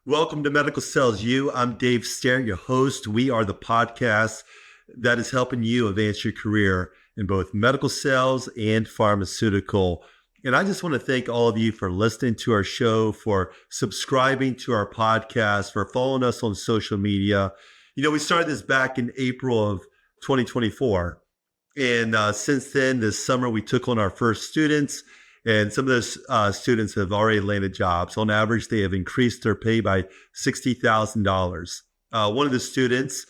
Welcome to Medical Sales U. I'm Dave Sterrett, your host. We are the podcast that is helping you advance your career in both medical sales and pharmaceutical. And I just want to thank all of you for listening to our show, for subscribing to our podcast, for following us on social media. You know, we started this back in April of 2024. And since then, this summer, we took on our first students. And some of those students have already landed jobs. On average, they have increased their pay by $60,000. One of the students,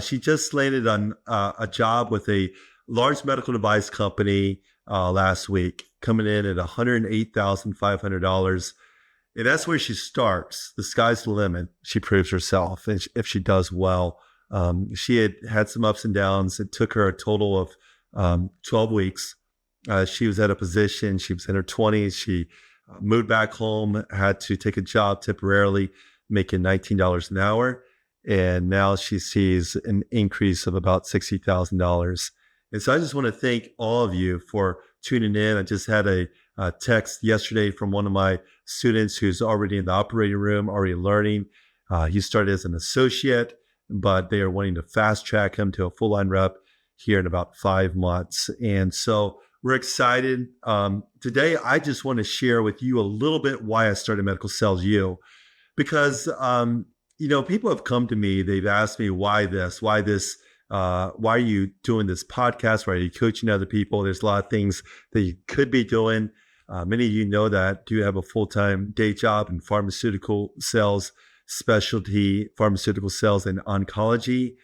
she just landed on a job with a large medical device company last week, coming in at $108,500. And that's where she starts. The sky's the limit. She proves herself. And if she does well, she had some ups and downs. It took her a total of 12 weeks. She was at a position, she was in her 20s. She moved back home, had to take a job temporarily, making $19 an hour. And now she sees an increase of about $60,000. And so I just want to thank all of you for tuning in. I just had a text yesterday from one of my students who's already in the operating room, already learning. He started as an associate, but they are wanting to fast track him to a full line rep here in about 5 months. And so we're excited. Today, I just want to share with you a little bit why I started Medical Sales U, because, people have come to me, they've asked me, why are you doing this podcast? Why are you coaching other people? There's a lot of things that you could be doing. Many of you know that do have a full-time day job in pharmaceutical sales, specialty pharmaceutical sales, and oncology.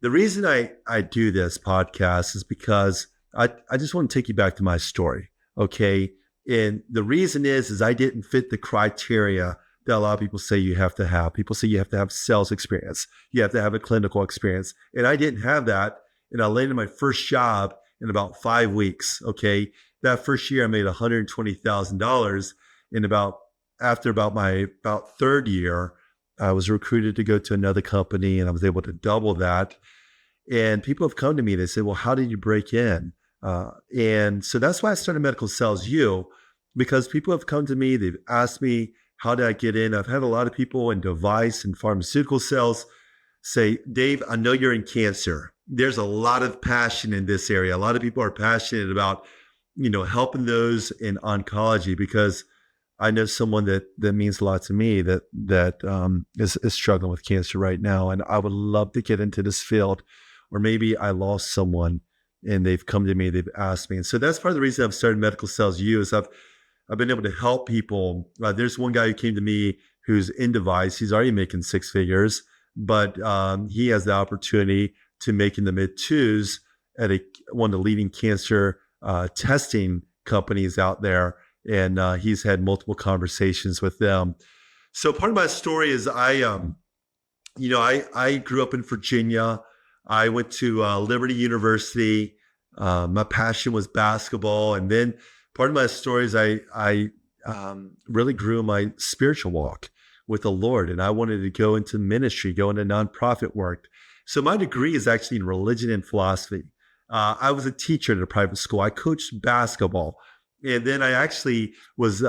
The reason I do this podcast is because I just want to take you back to my story, okay? And the reason is I didn't fit the criteria that a lot of people say you have to have. People say you have to have sales experience. You have to have a clinical experience. And I didn't have that. And I landed my first job in about 5 weeks, okay? That first year I made $120,000. And after my third year, I was recruited to go to another company and I was able to double that. And people have come to me, they say, well, how did you break in? And so that's why I started Medical Sales U, because people have come to me, they've asked me, how did I get in? I've had a lot of people in device and pharmaceutical sales say, Dave, I know you're in cancer. There's a lot of passion in this area. A lot of people are passionate about, helping those in oncology, because I know someone that means a lot to me that is struggling with cancer right now. And I would love to get into this field. Or maybe I lost someone and they've come to me, they've asked me. And so that's part of the reason I've started Medical Sales U is I've been able to help people. There's one guy who came to me who's in device. He's already making 6 figures, but he has the opportunity to make in the mid twos at one of the leading cancer testing companies out there. And he's had multiple conversations with them. So part of my story is I grew up in Virginia. I went to Liberty University. My passion was basketball. And then part of my story is I really grew in my spiritual walk with the Lord. And I wanted to go into ministry, go into nonprofit work. So my degree is actually in religion and philosophy. I was a teacher at a private school. I coached basketball. And then I actually was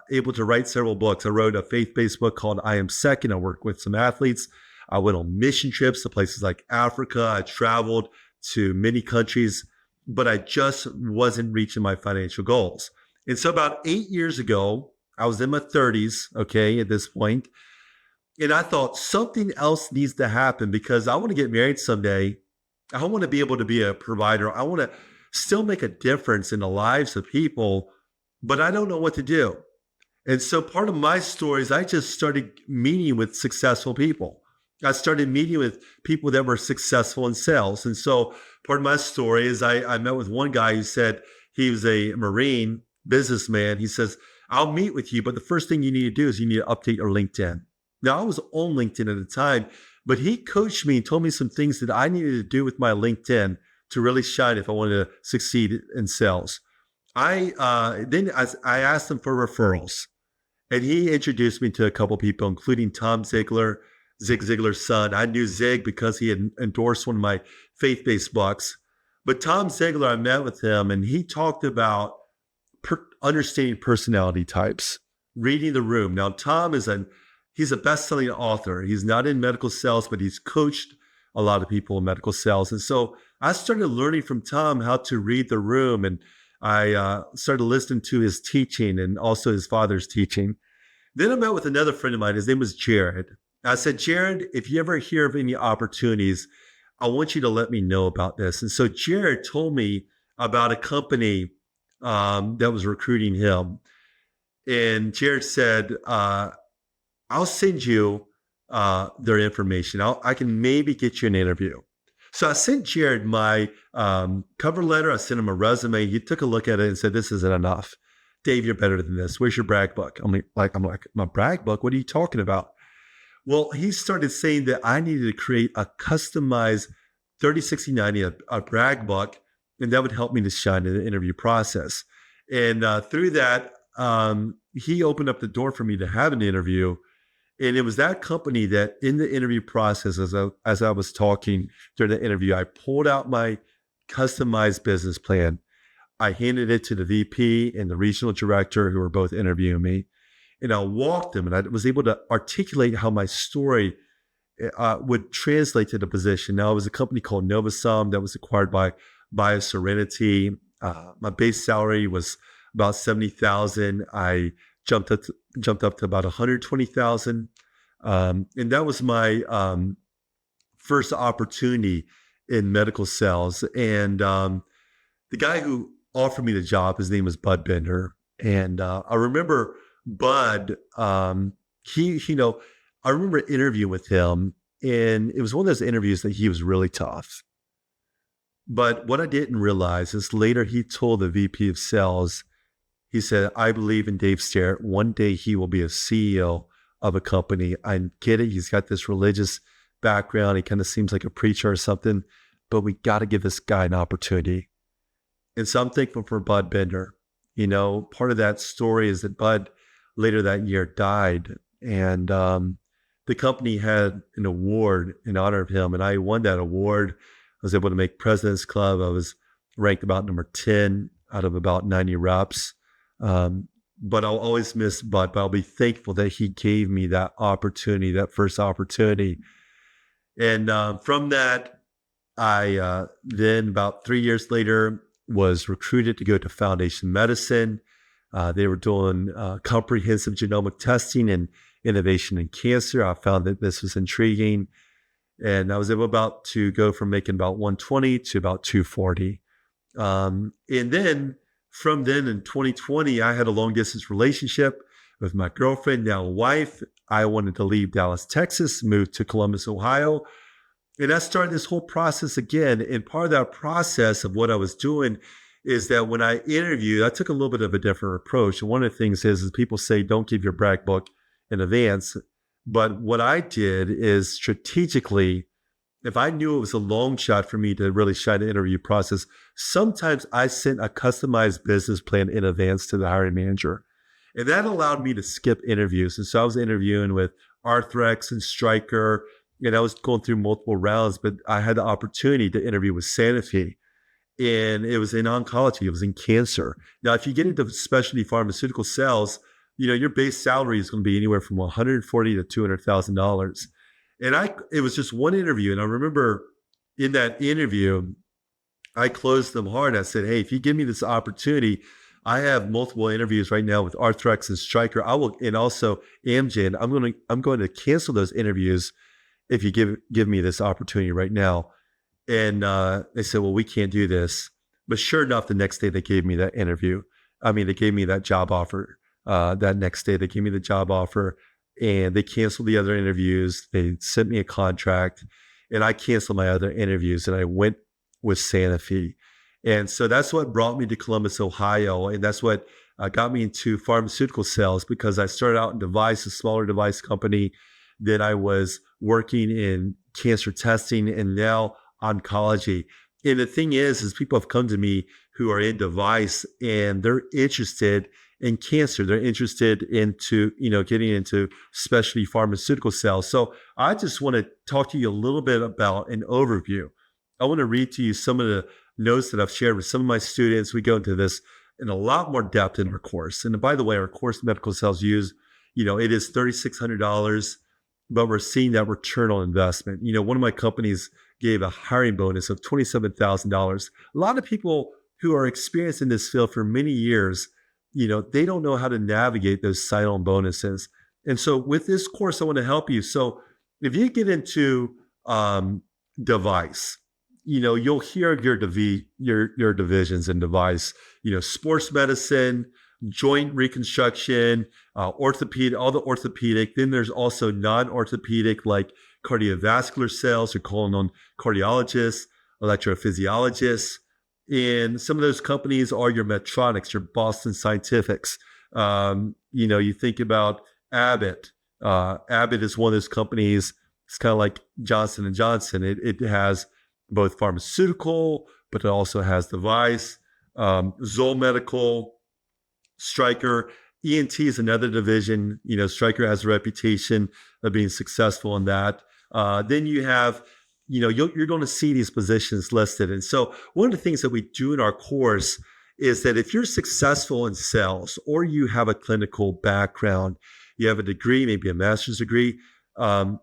able to write several books. I wrote a faith-based book called I Am Second. I worked with some athletes. I went on mission trips to places like Africa. I traveled to many countries, but I just wasn't reaching my financial goals. And so about 8 years ago, I was in my 30s, okay, at this point, and I thought something else needs to happen because I want to get married someday. I want to be able to be a provider. I want to still make a difference in the lives of people, but I don't know what to do. And so part of my story is I just started meeting with successful people. I started meeting with people that were successful in sales. And so part of my story is I met with one guy who said he was a Marine businessman. He says, I'll meet with you, but the first thing you need to do is you need to update your LinkedIn. Now, I was on LinkedIn at the time, but he coached me and told me some things that I needed to do with my LinkedIn to really shine if I wanted to succeed in sales. I asked him for referrals, and he introduced me to a couple people, including Tom Zig Ziglar's son. I knew Zig because he had endorsed one of my faith-based books. But Tom Ziglar, I met with him, and he talked about understanding personality types, reading the room. Now, Tom is he's a best-selling author. He's not in medical sales, but he's coached a lot of people in medical sales. And so I started learning from Tom how to read the room, and I started listening to his teaching and also his father's teaching. Then I met with another friend of mine. His name was Jared. I said, Jared, if you ever hear of any opportunities, I want you to let me know about this. And so Jared told me about a company that was recruiting him. And Jared said, I'll send you their information. I can maybe get you an interview. So I sent Jared my cover letter. I sent him a resume. He took a look at it and said, this isn't enough. Dave, you're better than this. Where's your brag book? I'm like, my brag book? What are you talking about? Well, he started saying that I needed to create a customized 30, 60, 90, a brag book, and that would help me to shine in the interview process. And through that, he opened up the door for me to have an interview. And it was that company that in the interview process, as I was talking during the interview, I pulled out my customized business plan. I handed it to the VP and the regional director who were both interviewing me. And I walked them, and I was able to articulate how my story would translate to the position. Now, it was a company called Novasum that was acquired by BioSerenity. My base salary was about $70,000. I jumped up to about $120,000. And that was my first opportunity in medical sales. And the guy who offered me the job, his name was Bud Bender. And I remember Bud, I remember interviewing with him, and it was one of those interviews that he was really tough. But what I didn't realize is later he told the VP of sales, he said, I believe in Dave Sterrett. One day he will be a CEO of a company. I get it. He's got this religious background. He kind of seems like a preacher or something, but we got to give this guy an opportunity. And so I'm thankful for Bud Bender. Part of that story is that Bud later that year died, and the company had an award in honor of him, and I won that award. I was able to make President's Club. I was ranked about number 10 out of about 90 reps. But I'll always miss Bud, but I'll be thankful that he gave me that opportunity, that first opportunity. And from that, I then about 3 years later was recruited to go to Foundation Medicine. They were doing comprehensive genomic testing and innovation in cancer. I found that this was intriguing. And I was able to go from making about 120 to about 240. And then from then in 2020, I had a long distance relationship with my girlfriend, now wife. I wanted to leave Dallas, Texas, move to Columbus, Ohio. And I started this whole process again. And part of that process of what I was doing is that when I interviewed, I took a little bit of a different approach. And one of the things is people say, don't give your brag book in advance. But what I did is strategically, if I knew it was a long shot for me to really shine the interview process, sometimes I sent a customized business plan in advance to the hiring manager. And that allowed me to skip interviews. And so I was interviewing with Arthrex and Stryker, and I was going through multiple rounds, but I had the opportunity to interview with Sanofi. And it was in oncology, it was in cancer. Now, if you get into specialty pharmaceutical sales, your base salary is going to be anywhere from $140,000 to $200,000. And it was just one interview. And I remember in that interview, I closed them hard. I said, hey, if you give me this opportunity, I have multiple interviews right now with Arthrex and Stryker. And also Amgen. I'm going to cancel those interviews if you give me this opportunity right now. And they said, well, we can't do this. But sure enough, the next day they gave me that interview. They gave me that job offer. That next day they gave me the job offer, and they canceled the other interviews. They sent me a contract, and I canceled my other interviews, and I went with Sanofi. And so that's what brought me to Columbus, Ohio. And that's what got me into pharmaceutical sales, because I started out in device, a smaller device company. Then I was working in cancer testing, and now oncology. And the thing is people have come to me who are in device, and they're interested in cancer. They're interested into, getting into specialty pharmaceutical sales. So I just want to talk to you a little bit about an overview. I want to read to you some of the notes that I've shared with some of my students. We go into this in a lot more depth in our course. And by the way, our course, Medical Sales it is $3,600, but we're seeing that return on investment. One of my companies gave a hiring bonus of $27,000. A lot of people who are experienced in this field for many years, they don't know how to navigate those sign-on bonuses. And so with this course, I want to help you. So if you get into device, you'll hear of your divisions in device, sports medicine, joint reconstruction, orthopedic, all the orthopedic. Then there's also non-orthopedic like cardiovascular cells. You're calling on cardiologists, electrophysiologists. And some of those companies are your Medtronics, your Boston Scientifics. You think about Abbott. Abbott is one of those companies. It's kind of like Johnson & Johnson. It has both pharmaceutical, but it also has device. Zoll Medical, Stryker. ENT is another division. Stryker has a reputation of being successful in that. Then you have, you're going to see these positions listed. And so one of the things that we do in our course is that if you're successful in sales or you have a clinical background, you have a degree, maybe a master's degree,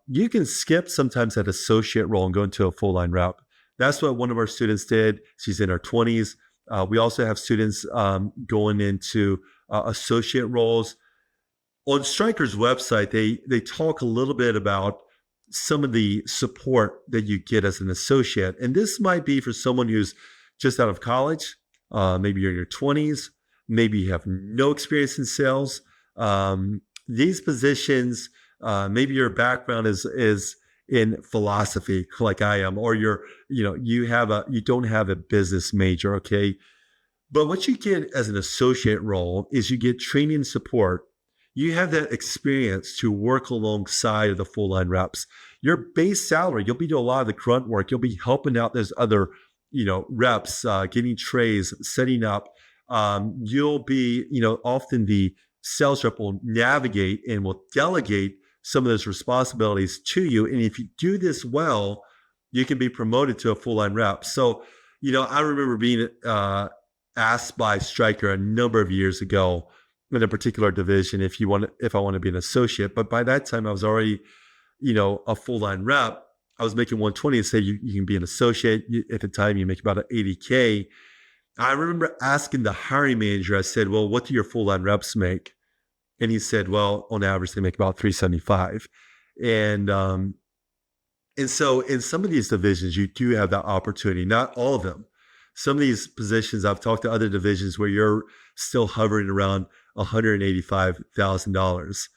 you can skip sometimes that associate role and go into a full line rep. That's what one of our students did. She's in her 20s. We also have students going into associate roles. On Stryker's website, they talk a little bit about some of the support that you get as an associate. And this might be for someone who's just out of college. Maybe you're in your 20s. Maybe you have no experience in sales. These positions, maybe your background is in philosophy like I am, or you don't have a business major, okay? But what you get as an associate role is you get training and support. You have that experience to work alongside of the full line reps. Your base salary, you'll be doing a lot of the grunt work. You'll be helping out those other, reps, getting trays, setting up. You'll be, often the sales rep will navigate and will delegate some of those responsibilities to you. And if you do this well, you can be promoted to a full line rep. So, I remember being asked by Stryker a number of years ago in a particular division if I want to be an associate. But by that time, I was already, a full line rep. I was making 120 and say you can be an associate. At the time, you make about an 80K. I remember asking the hiring manager, I said, well, what do your full line reps make? And he said, well, on average, they make about 375. And so in some of these divisions, you do have that opportunity, not all of them. Some of these positions, I've talked to other divisions where you're still hovering around $185,000.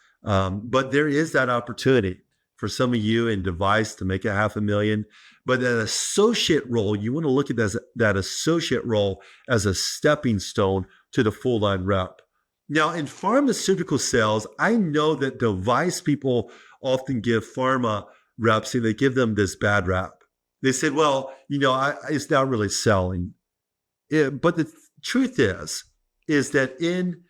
But there is that opportunity for some of you in device to make $500,000. But that associate role, you want to look at that associate role as a stepping stone to the full line rep. Now, in pharmaceutical sales, I know that device people often give pharma reps and they give them this bad rap. They said, well, it's not really selling. But the truth is that in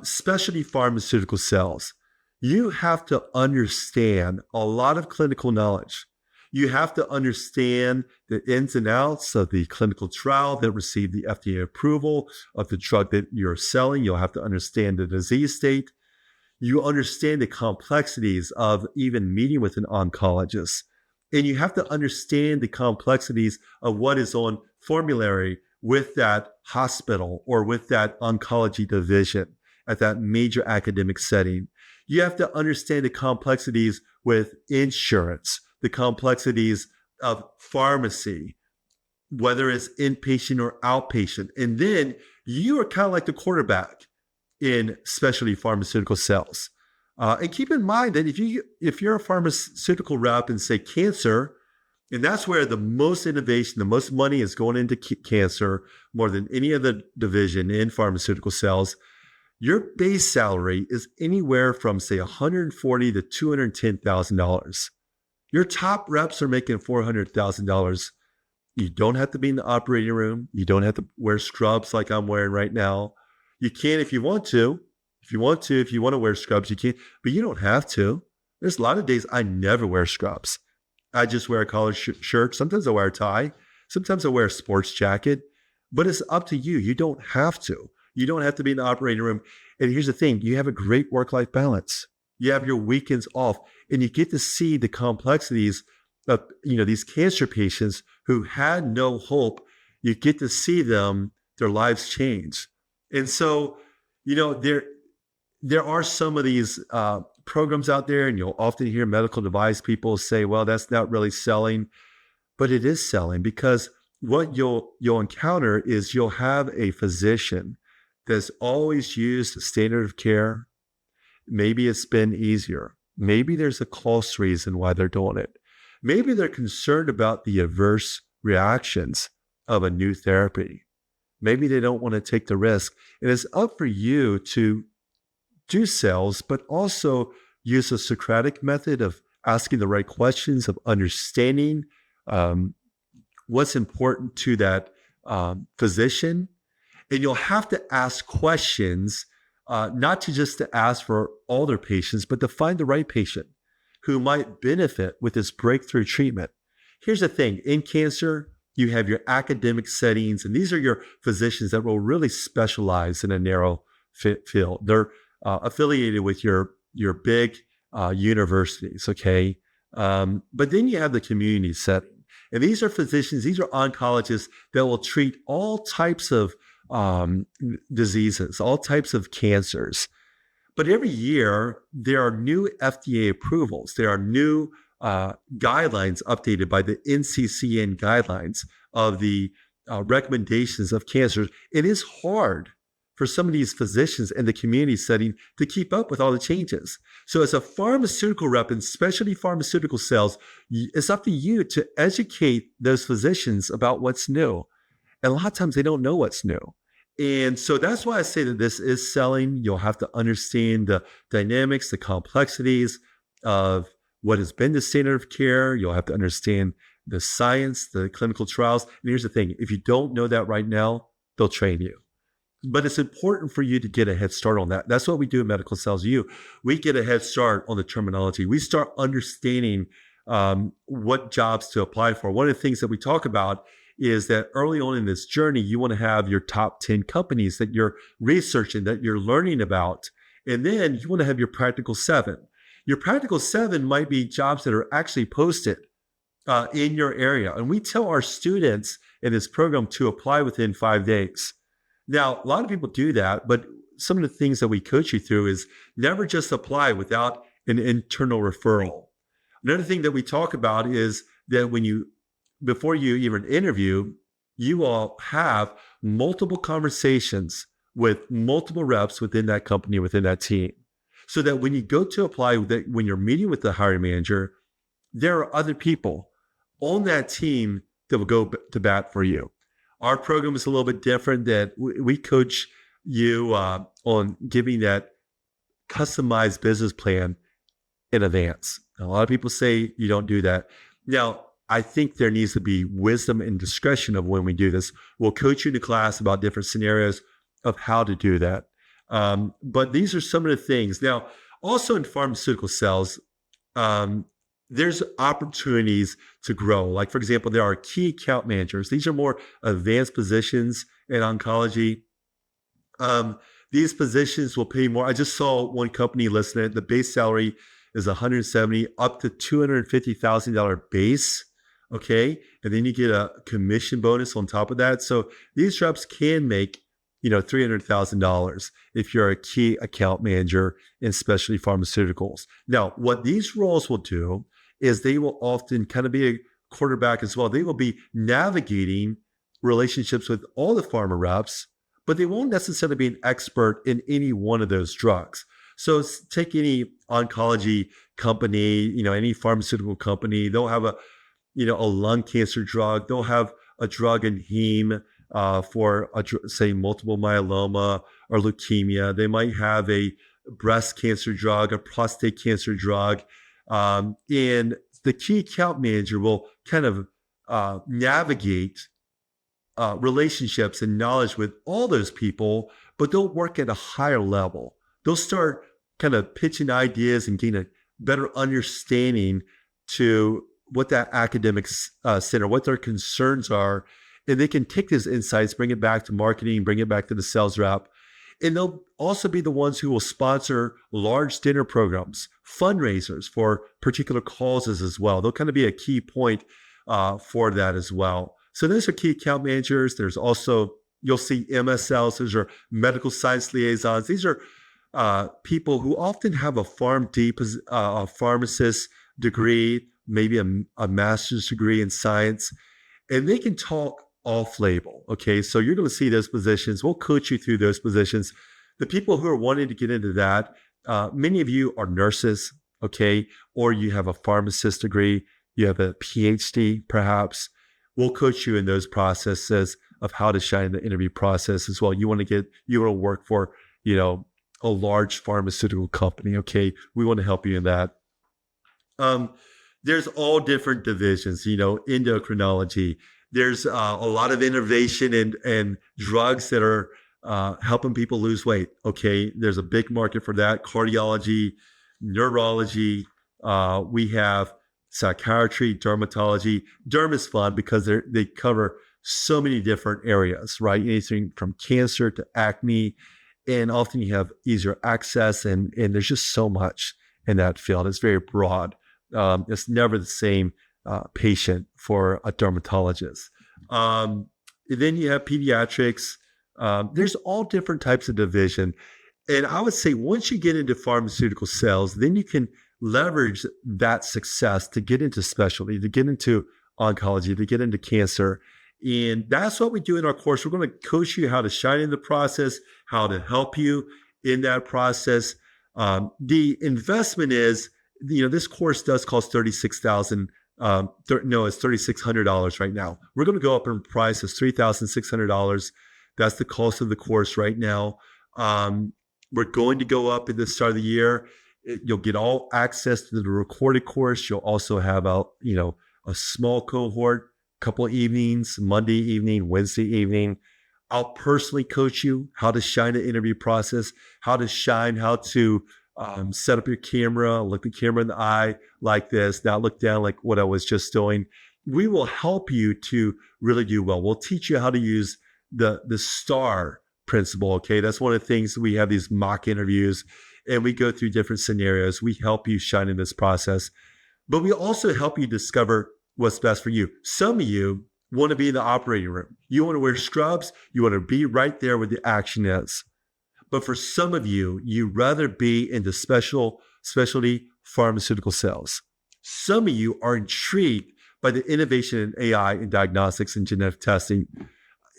specialty pharmaceutical sales, you have to understand a lot of clinical knowledge. You have to understand the ins and outs of the clinical trial that received the FDA approval of the drug that you're selling. You'll have to understand the disease state. You understand the complexities of even meeting with an oncologist. And you have to understand the complexities of what is on formulary with that hospital or with that oncology division at that major academic setting. You have to understand the complexities with insurance, the complexities of pharmacy, whether it's inpatient or outpatient. And then you are kind of like the quarterback in specialty pharmaceutical sales. And keep in mind that if you're a pharmaceutical rep in, say, cancer, and that's where the most innovation, the most money is going into cancer more than any other division in pharmaceutical sales, your base salary is anywhere from, say, $140,000 to $210,000. Your top reps are making $400,000. You don't have to be in the operating room. You don't have to wear scrubs like I'm wearing right now. You can if you want to. If you want to wear scrubs, you can, but you don't have to. There's a lot of days I never wear scrubs. I just wear a collared shirt. Sometimes I wear a tie. Sometimes I wear a sports jacket, but it's up to you. You don't have to. You don't have to be in the operating room. And here's the thing, you have a great work-life balance. You have your weekends off, and you get to see the complexities of, these cancer patients who had no hope. You get to see their lives change. And so, there are some of these programs out there, and you'll often hear medical device people say, well, that's not really selling, but it is selling, because what you'll encounter is you'll have a physician that's always used standard of care. Maybe it's been easier. Maybe there's a cost reason why they're doing it. Maybe they're concerned about the adverse reactions of a new therapy. Maybe they don't want to take the risk. And it's up for you to do sales, but also use a Socratic method of asking the right questions, of understanding what's important to that physician. And you'll have to ask questions, not to ask for all their patients, but to find the right patient who might benefit with this breakthrough treatment. Here's the thing, in cancer, you have your academic settings, and these are your physicians that will really specialize in a narrow field. They're affiliated with your big universities, okay? But then you have the community setting. And these are physicians, these are oncologists that will treat all types of diseases, all types of cancers. But every year, there are new FDA approvals. There are new guidelines updated by the NCCN guidelines of the recommendations of cancers. It is hard for some of these physicians in the community setting to keep up with all the changes. So as a pharmaceutical rep in specialty pharmaceutical sales, it's up to you to educate those physicians about what's new. And a lot of times they don't know what's new. And so that's why I say that this is selling. You'll have to understand the dynamics, the complexities of what has been the standard of care. You'll have to understand the science, the clinical trials. And here's the thing, if you don't know that right now, they'll train you. But it's important for you to get a head start on that. That's what we do in Medical Sales U. We get a head start on the terminology. We start understanding what jobs to apply for. One of the things that we talk about is that early on in this journey, you want to have your top 10 companies that you're researching, that you're learning about. And then you want to have your practical 7. Your practical 7 might be jobs that are actually posted in your area. And we tell our students in this program to apply within 5 days. Now, a lot of people do that, but some of the things that we coach you through is never just apply without an internal referral. Another thing that we talk about is that before you even interview, you all have multiple conversations with multiple reps within that company, within that team. So that when you go to apply, when you're meeting with the hiring manager, there are other people on that team that will go to bat for you. Our program is a little bit different, that we coach you on giving that customized business plan in advance. A lot of people say you don't do that. Now, I think there needs to be wisdom and discretion of when we do this. We'll coach you in the class about different scenarios of how to do that. But these are some of the things. Now, also in pharmaceutical sales, there's opportunities to grow. Like, for example, there are key account managers. These are more advanced positions in oncology. These positions will pay more. I just saw one company listing it. The base salary is $170,000 up to $250,000 base. Okay. And then you get a commission bonus on top of that. So these reps can make, $300,000 if you're a key account manager in specialty pharmaceuticals. Now, what these roles will do is they will often kind of be a quarterback as well. They will be navigating relationships with all the pharma reps, but they won't necessarily be an expert in any one of those drugs. So take any oncology company, any pharmaceutical company, they'll have a lung cancer drug. They'll have a drug in heme for, say, multiple myeloma or leukemia. They might have a breast cancer drug, a prostate cancer drug. And the key account manager will kind of navigate relationships and knowledge with all those people, but they'll work at a higher level. They'll start kind of pitching ideas and gain a better understanding to what that academic center, what their concerns are. And they can take these insights, bring it back to marketing, bring it back to the sales rep. And they'll also be the ones who will sponsor large dinner programs, fundraisers for particular causes as well. They'll kind of be a key point for that as well. So those are key account managers. There's also, you'll see MSLs, those are medical science liaisons. These are people who often have a a pharmacist degree, maybe a master's degree in science, and they can talk off label. Okay. So you're going to see those positions. We'll coach you through those positions. The people who are wanting to get into that, many of you are nurses. Okay. Or you have a pharmacist degree, you have a PhD, perhaps. We'll coach you in those processes of how to shine in the interview process as well. You want to work for, a large pharmaceutical company. Okay. We want to help you in that. There's all different divisions, endocrinology. There's a lot of innovation and drugs that are helping people lose weight. Okay. There's a big market for that. Cardiology, neurology. We have psychiatry, dermatology. Derm is fun because they cover so many different areas, right? Anything from cancer to acne, and often you have easier access, and there's just so much in that field. It's very broad. It's never the same patient for a dermatologist. Then you have pediatrics. There's all different types of division. And I would say once you get into pharmaceutical sales, then you can leverage that success to get into specialty, to get into oncology, to get into cancer. And that's what we do in our course. We're going to coach you how to shine in the process, how to help you in that process. The investment is, this course does cost $36,000. It's $3,600 right now. We're going to go up in price as $3,600. That's the cost of the course right now. We're going to go up at the start of the year. You'll get all access to the recorded course. You'll also have a small cohort, couple of evenings, Monday evening, Wednesday evening. I'll personally coach you how to shine the interview process, how to set up your camera, look the camera in the eye like this, not look down like what I was just doing. We will help you to really do well. We'll teach you how to use the STAR principle. Okay. That's one of the things. We have these mock interviews and we go through different scenarios. We help you shine in this process, but we also help you discover what's best for you. Some of you want to be in the operating room. You want to wear scrubs. You want to be right there where the action is. But for some of you, you'd rather be in the specialty pharmaceutical sales. Some of you are intrigued by the innovation in AI and diagnostics and genetic testing.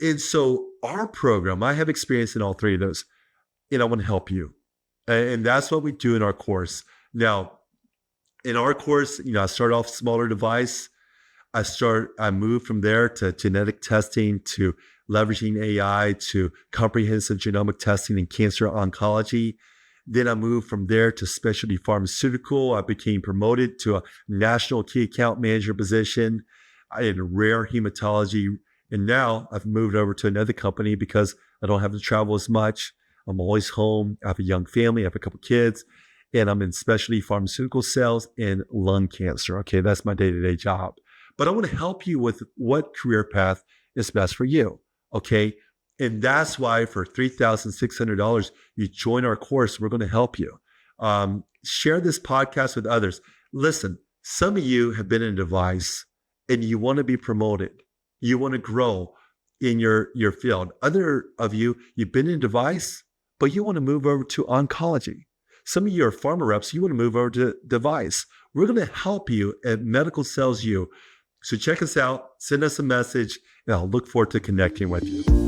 And so our program, I have experience in all three of those, and I want to help you. And that's what we do in our course. Now, in our course, I start off smaller device. I moved from there to genetic testing, to leveraging AI, to comprehensive genomic testing in cancer oncology. Then I moved from there to specialty pharmaceutical. I became promoted to a national key account manager position in rare hematology. And now I've moved over to another company because I don't have to travel as much. I'm always home. I have a young family. I have a couple kids. And I'm in specialty pharmaceutical sales in lung cancer. Okay, that's my day-to-day job. But I want to help you with what career path is best for you. Okay. And that's why for $3,600, you join our course. We're going to help you. Share this podcast with others. Listen, some of you have been in device and you want to be promoted. You want to grow in your field. Other of you, you've been in device, but you want to move over to oncology. Some of you are pharma reps. You want to move over to device. We're going to help you at Medical Sells You. So check us out, send us a message, and I'll look forward to connecting with you.